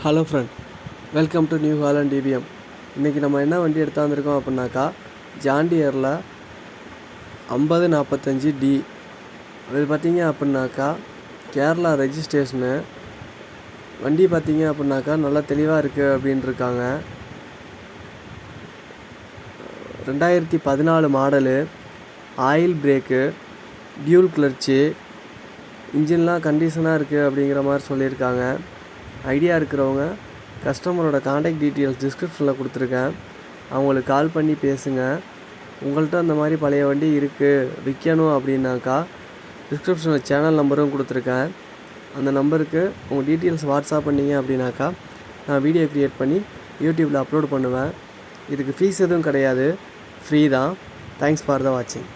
Hello friend, welcome to New Holland TPM. இன்றைக்கி நம்ம என்ன வண்டி எடுத்து வந்திருக்கோம் அப்படின்னாக்கா ஜாண்டியரில் 5045D. அது பார்த்திங்க அப்படின்னாக்கா கேரளா ரெஜிஸ்ட்ரேஷனு. வண்டி பார்த்திங்க அப்படின்னாக்கா நல்லா தெளிவாக இருக்குது அப்படின்ட்டுருக்காங்க. 2014 மாடலு, ஆயில் பிரேக்கு, டியூல் கிளர்ச்சி, இன்ஜின்லாம் கண்டிஷனாக இருக்குது அப்படிங்கிற மாதிரி சொல்லியிருக்காங்க. ஐடியா இருக்கிறவங்க கஸ்டமரோட காண்டாக்ட் டீட்டெயில்ஸ் டிஸ்கிரிப்ஷனில் கொடுத்துருக்கேன், அவங்களுக்கு கால் பண்ணி பேசுங்க. உங்கள்கிட்ட அந்த மாதிரி பழைய வண்டி இருக்குது விற்கணும் அப்படின்னாக்கா டிஸ்கிரிப்ஷனில் சேனல் நம்பரும் கொடுத்துருக்கேன். அந்த நம்பருக்கு உங்கள் டீட்டெயில்ஸ் வாட்ஸ்அப் பண்ணிங்க அப்படின்னாக்கா நான் வீடியோ க்ரியேட் பண்ணி யூடியூப்பில் அப்லோட் பண்ணுவேன். இதுக்கு ஃபீஸ் எதுவும் கிடையாது, ஃப்ரீ தான். தேங்க்ஸ் ஃபார் த வாட்சிங்.